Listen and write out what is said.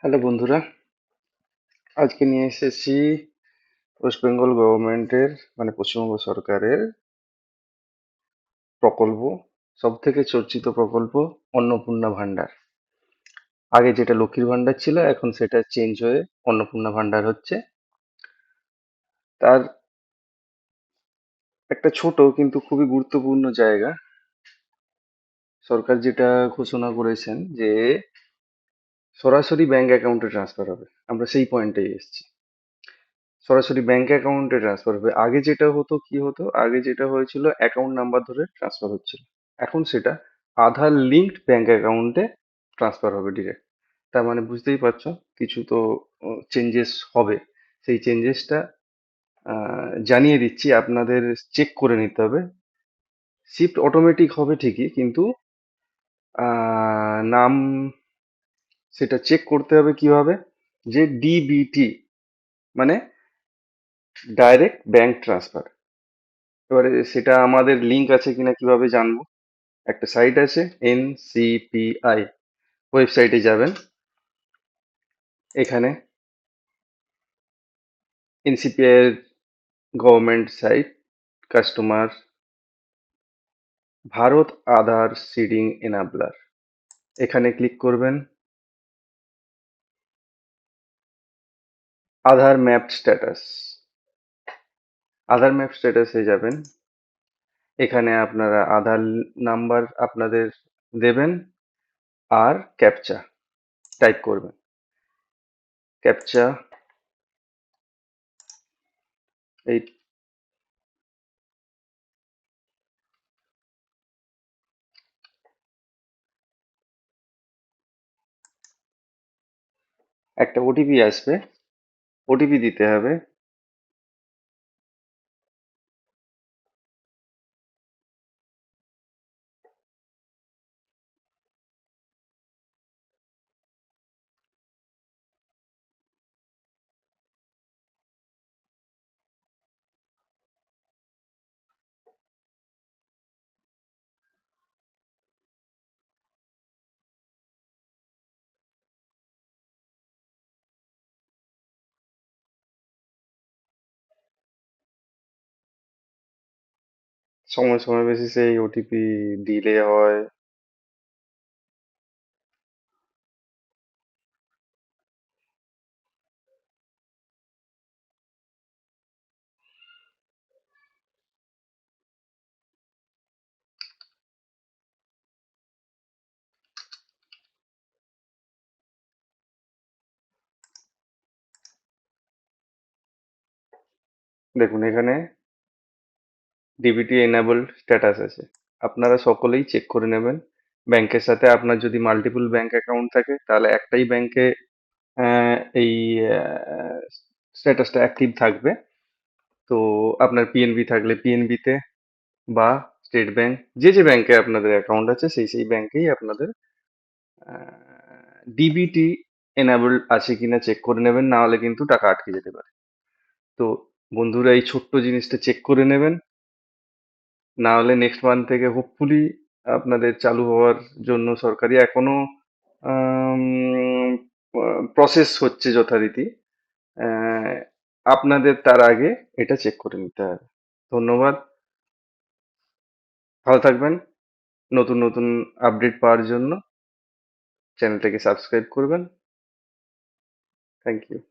Hello বন্ধুরা, আজকে নিয়ে এসেছি ওয়েস্ট বেঙ্গল গভর্নমেন্টের মানে পশ্চিমবঙ্গ সরকারের প্রকল্প, সব থেকে চর্চিত প্রকল্প অন্নপূর্ণা ভান্ডার। আগে যেটা লক্ষ্মীর ভান্ডার ছিল, এখন সেটা চেঞ্জ হয়ে অন্নপূর্ণা ভান্ডার হচ্ছে। তার একটা ছোট কিন্তু খুবই গুরুত্বপূর্ণ জায়গা, সরকার যেটা ঘোষণা করেছেন যে সরাসরি ব্যাংক অ্যাকাউন্টে ট্রান্সফার হবে। আমরা সেই পয়েন্টেই এসেছি, সরাসরি ব্যাংক অ্যাকাউন্টে ট্রান্সফার হবে। আগে যেটা হতো, কি হতো, আগে যেটা হয়েছিল অ্যাকাউন্ট নাম্বার ধরে ট্রান্সফার হচ্ছিল, এখন সেটা আধার লিঙ্কড ব্যাংক অ্যাকাউন্টে ট্রান্সফার হবে ডিরেক্ট। তার মানে বুঝতেই পারছো কিছু তো চেঞ্জেস হবে। সেই চেঞ্জেসটা জানিয়ে দিচ্ছি, আপনাদের চেক করে নিতে হবে। শিফট অটোমেটিক হবে ঠিকই, কিন্তু নাম সেটা চেক করতে হবে কিভাবে, যে ডিবিটি মানে ডাইরেক্ট ব্যাংক ট্রান্সফার। এবারে সেটা আমাদের লিংক আছে কিনা কিভাবে জানবো? একটা সাইট আছে, এনসিপিআই ওয়েবসাইটে যাবেন। এখানে এনসিপিআই এর গভর্নমেন্ট সাইট, কাস্টমার, ভারত আধার সিডিং এনাবলার, এখানে ক্লিক করবেন। আধার ম্যাপ স্ট্যাটাস, আধার ম্যাপ স্ট্যাটাসে যাবেন। এখানে আপনারা আধার নাম্বার আপনাদের দেবেন আর ক্যাপচা টাইপ করবেন। ক্যাপচা এই একটা ওটিপি আসবে, ওটিপি দিতে হবে। সময় সময় বেশি এই ওটিপি ডিলে হয়। দেখুন এখানে ডিবিটি এনেবল স্ট্যাটাস আছে, আপনারা সকলেই চেক করে নেবেন। ব্যাংকের সাথে আপনার যদি মাল্টিপল ব্যাংক অ্যাকাউন্ট থাকে, তাহলে একটাই ব্যাংকে এই স্ট্যাটাসটা অ্যাক্টিভ থাকবে। তো আপনার পিএনবি থাকলে পিএনবি তে, বা স্টেট ব্যাংক, যে যে ব্যাংকে আপনাদের অ্যাকাউন্ট আছে সেই সেই ব্যাংকেই আপনাদের ডিবিটি এনেবল আছে কিনা চেক করে নেবেন, না হলে কিন্তু টাকা আটকে যেতে পারে। তো বন্ধুরা, এই ছোট্ট জিনিসটা চেক করে নেবেন, না হলে নেক্সট মান্থ থেকে হোপফুলি আপনাদের চালু হওয়ার জন্য সরকারি এখনো প্রসেস হচ্ছে যথারীতি। আহ, আপনাদের তার আগে এটা চেক করে নিতে হবে। ধন্যবাদ, ভালো থাকবেন। নতুন নতুন আপডেট পাওয়ার জন্য চ্যানেলটাকে সাবস্ক্রাইব করবেন। Thank you.